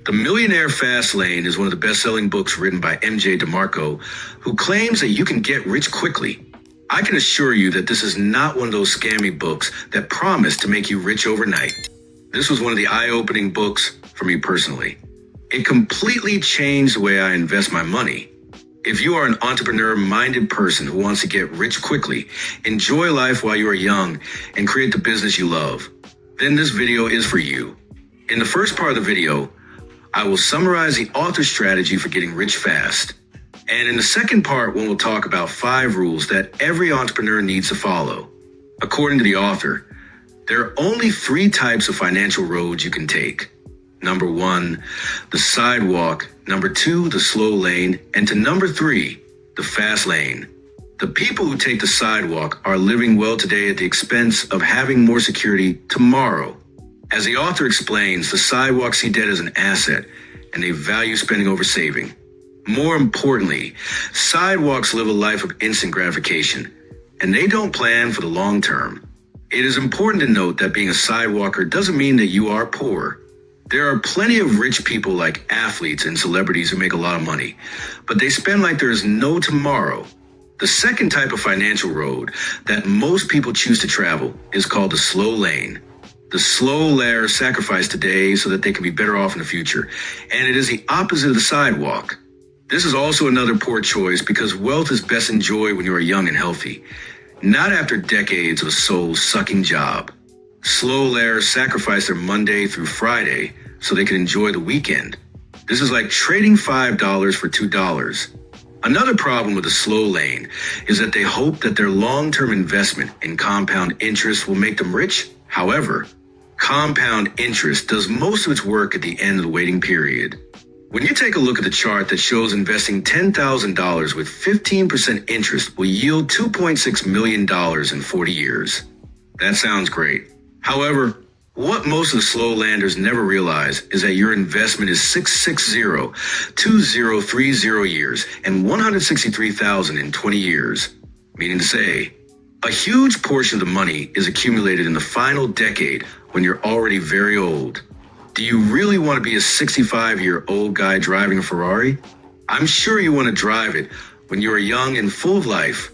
The Millionaire Fastlane is one of the best-selling books written by MJ DeMarco, who claims that you can get rich quickly. I can assure you that this is not one of those scammy books that promise to make you rich overnight. This was one of the eye-opening books for me personally. It completely changed the way I invest my money. If you are an entrepreneur-minded person who wants to get rich quickly, enjoy life while you are young, and create the business you love, then this video is for you. In the first part of the video, I will summarize the author's strategy for getting rich fast. And in the second part, we'll talk about 5 rules that every entrepreneur needs to follow. According to the author, there are only 3 types of financial roads you can take. Number 1, the sidewalk. Number 2, the slow lane. And to number 3, the fast lane. The people who take the sidewalk are living well today at the expense of having more security tomorrow. As the author explains, the sidewalk see debt as an asset, and they value spending over saving. More importantly, sidewalks live a life of instant gratification, and they don't plan for the long term. It is important to note that being a sidewalker doesn't mean that you are poor. There are plenty of rich people like athletes and celebrities who make a lot of money, but they spend like there is no tomorrow. The second type of financial road that most people choose to travel is called the slow lane. The slow layer sacrifice today so that they can be better off in the future, and it is the opposite of the sidewalk. This is also another poor choice because wealth is best enjoyed when you are young and healthy, not after decades of a soul-sucking job. Slow layers sacrifice their Monday through Friday so they can enjoy the weekend. This is like trading $5 for $2. Another problem with the slow lane is that they hope that their long-term investment in compound interest will make them rich. However, compound interest does most of its work at the end of the waiting period. When you take a look at the chart that shows investing $10,000 with 15% interest will yield $2.6 million in 40 years. That sounds great. However, what most of the slow landers never realize is that your investment is 660-2030 years and 163,000 in 20 years. Meaning to say, a huge portion of the money is accumulated in the final decade when you're already very old. Do you really want to be a 65-year-old guy driving a Ferrari? I'm sure you want to drive it when you are young and full of life.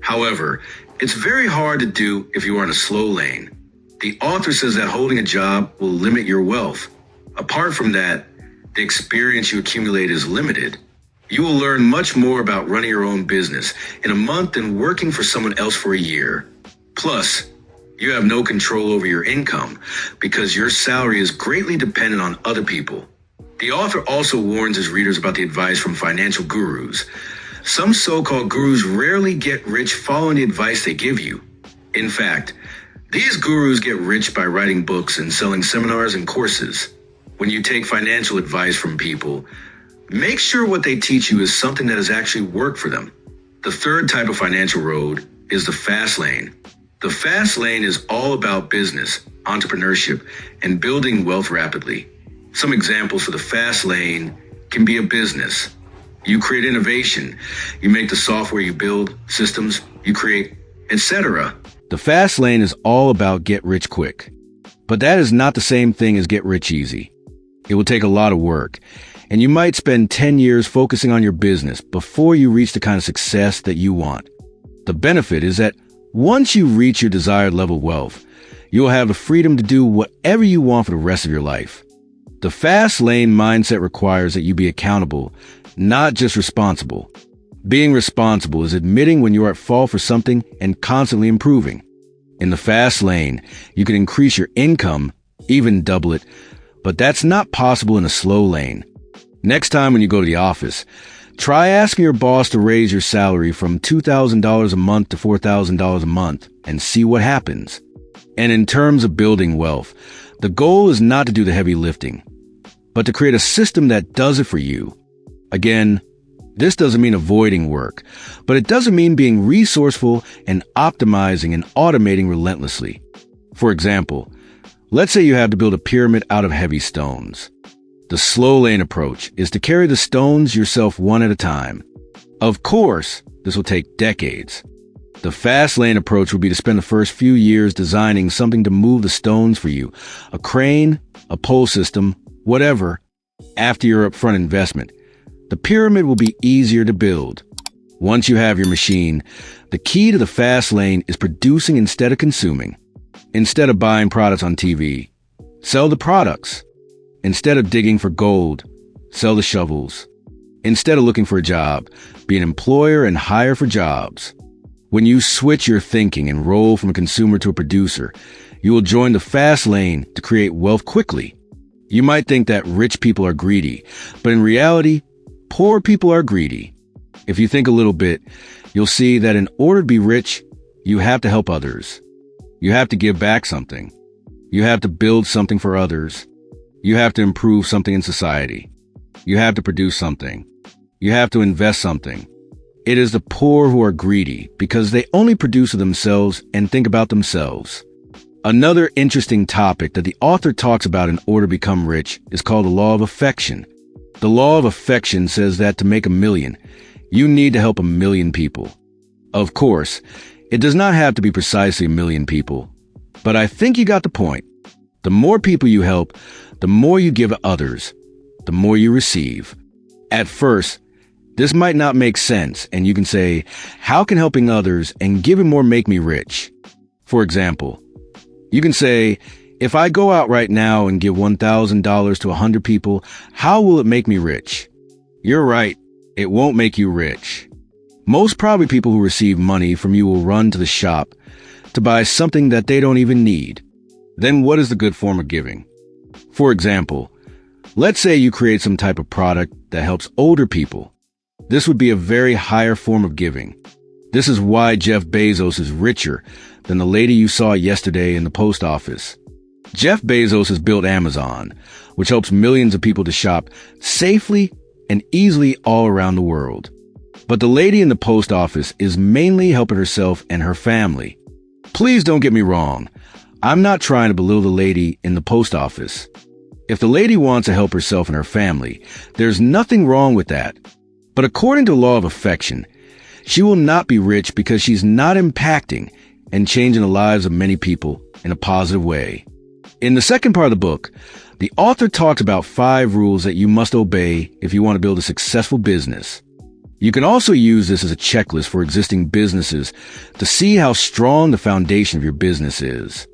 However, it's very hard to do if you are in a slow lane. The author says that holding a job will limit your wealth. Apart from that, the experience you accumulate is limited. You will learn much more about running your own business in a month than working for someone else for a year. Plus, you have no control over your income because your salary is greatly dependent on other people. The author also warns his readers about the advice from financial gurus. Some so-called gurus rarely get rich following the advice they give you. In fact, these gurus get rich by writing books and selling seminars and courses. When you take financial advice from people, make sure what they teach you is something that has actually worked for them. The third type of financial road is the fast lane. The fast lane is all about business, entrepreneurship, and building wealth rapidly. Some examples for the fast lane can be a business. You create innovation. You make the software, you build systems, you create, etc. The fast lane is all about get rich quick. But that is not the same thing as get rich easy. It will take a lot of work, and you might spend 10 years focusing on your business before you reach the kind of success that you want. The benefit is that once you reach your desired level of wealth, you will have the freedom to do whatever you want for the rest of your life. The fast lane mindset requires that you be accountable, not just responsible. Being responsible is admitting when you are at fault for something and constantly improving. In the fast lane, you can increase your income, even double it, but that's not possible in a slow lane. Next time when you go to the office, try asking your boss to raise your salary from $2,000 a month to $4,000 a month and see what happens. And in terms of building wealth, the goal is not to do the heavy lifting, but to create a system that does it for you. Again, this doesn't mean avoiding work, but it doesn't mean being resourceful and optimizing and automating relentlessly. For example, let's say you have to build a pyramid out of heavy stones. The slow lane approach is to carry the stones yourself one at a time. Of course, this will take decades. The fast lane approach would be to spend the first few years designing something to move the stones for you, a crane, a pole system, whatever, After your upfront investment, the pyramid will be easier to build. Once you have your machine, the key to the fast lane is producing instead of consuming. Instead of buying products on TV, sell the products. Instead of digging for gold, sell the shovels. Instead of looking for a job, be an employer and hire for jobs. When you switch your thinking and roll from a consumer to a producer, you will join the fast lane to create wealth quickly. You might think that rich people are greedy, but in reality, poor people are greedy. If you think a little bit, you'll see that in order to be rich, you have to help others. You have to give back something. You have to build something for others. You have to improve something in society. You have to produce something. You have to invest something. It is the poor who are greedy because they only produce for themselves and think about themselves. Another interesting topic that the author talks about in order to become rich is called the law of affection. The law of affection says that to make $1 million, you need to help 1 million people. Of course, it does not have to be precisely 1 million people, but I think you got the point. The more people you help, the more you give to others, the more you receive. At first, this might not make sense, and you can say, how can helping others and giving more make me rich? For example, you can say, if I go out right now and give $1,000 to 100 people, how will it make me rich? You're right, it won't make you rich. Most probably people who receive money from you will run to the shop to buy something that they don't even need. Then what is the good form of giving? For example, let's say you create some type of product that helps older people. This would be a very higher form of giving. This is why Jeff Bezos is richer than the lady you saw yesterday in the post office. Jeff Bezos has built Amazon, which helps millions of people to shop safely and easily all around the world. But the lady in the post office is mainly helping herself and her family. Please don't get me wrong. I'm not trying to belittle the lady in the post office. If the lady wants to help herself and her family, there's nothing wrong with that. But according to the law of affection, she will not be rich because she's not impacting and changing the lives of many people in a positive way. In the second part of the book, the author talks about 5 rules that you must obey if you want to build a successful business. You can also use this as a checklist for existing businesses to see how strong the foundation of your business is.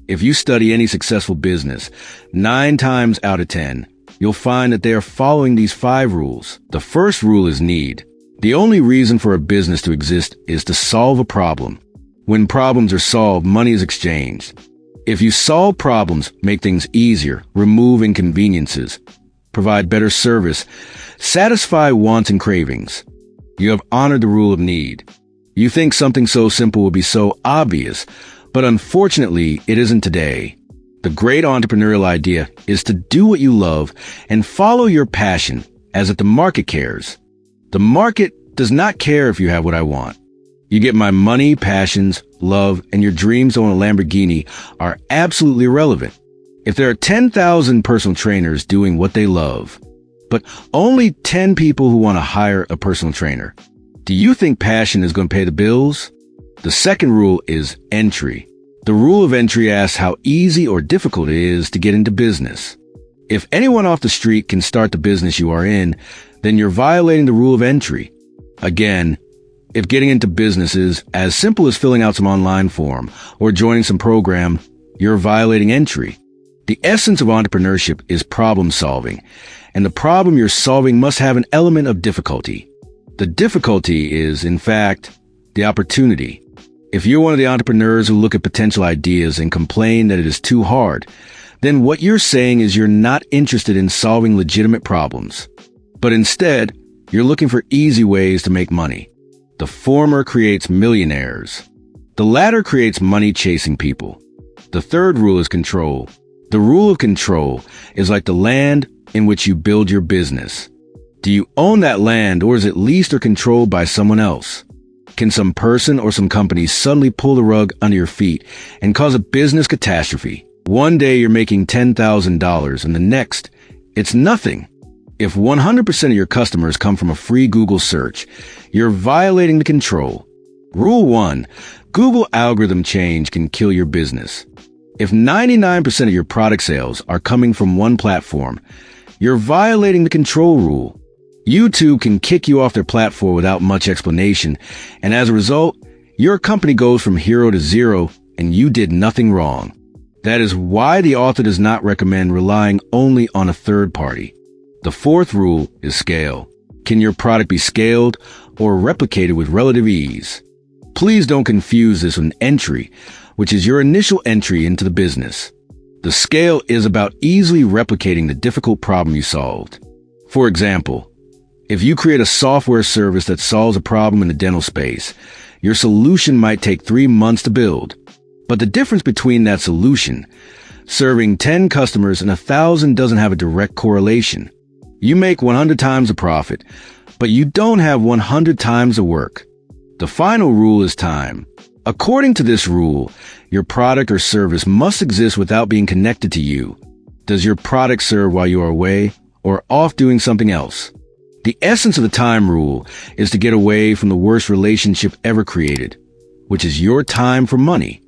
If you study any successful business, 9 times out of 10, you'll find that they are following these 5 rules. The first rule is need. The only reason for a business to exist is to solve a problem. When problems are solved, money is exchanged. If you solve problems, make things easier, remove inconveniences, provide better service, satisfy wants and cravings, you have honored the rule of need. You think something so simple would be so obvious, but unfortunately, it isn't today. The great entrepreneurial idea is to do what you love and follow your passion as if the market cares. The market does not care if you have what I want. You get my money, passions, love, and your dreams to own a Lamborghini are absolutely irrelevant. If there are 10,000 personal trainers doing what they love, but only 10 people who want to hire a personal trainer, do you think passion is going to pay the bills? The second rule is entry. The rule of entry asks how easy or difficult it is to get into business. If anyone off the street can start the business you are in, then you're violating the rule of entry. Again, if getting into business is as simple as filling out some online form or joining some program, you're violating entry. The essence of entrepreneurship is problem solving, and the problem you're solving must have an element of difficulty. The difficulty is, in fact, the opportunity. If you're one of the entrepreneurs who look at potential ideas and complain that it is too hard, then what you're saying is you're not interested in solving legitimate problems, but instead, you're looking for easy ways to make money. The former creates millionaires. The latter creates money-chasing people. The third rule is control. The rule of control is like the land in which you build your business. Do you own that land, or is it leased or controlled by someone else? Can some person or some company suddenly pull the rug under your feet and cause a business catastrophe? One day you're making $10,000 and the next, it's nothing. If 100% of your customers come from a free Google search, you're violating the control. Rule 1, Google algorithm change can kill your business. If 99% of your product sales are coming from one platform, You're violating the control rule. YouTube can kick you off their platform without much explanation, and as a result, your company goes from hero to zero and you did nothing wrong. That is why the author does not recommend relying only on a third party. The fourth rule is scale. Can your product be scaled or replicated with relative ease? Please don't confuse this with an entry, which is your initial entry into the business. The scale is about easily replicating the difficult problem you solved. For example, if you create a software service that solves a problem in the dental space, your solution might take 3 months to build. But the difference between that solution, serving 10 customers and 1,000 doesn't have a direct correlation. You make 100 times the profit, but you don't have 100 times the work. The final rule is time. According to this rule, your product or service must exist without being connected to you. Does your product serve while you are away or off doing something else? The essence of the time rule is to get away from the worst relationship ever created, which is your time for money.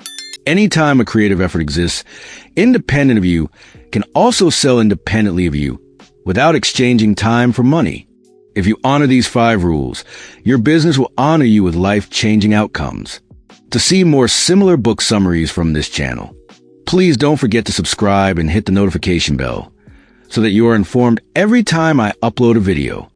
Any time a creative effort exists, independent of you, can also sell independently of you without exchanging time for money. If you honor these 5 rules, your business will honor you with life-changing outcomes. To see more similar book summaries from this channel, please don't forget to subscribe and hit the notification bell so that you are informed every time I upload a video.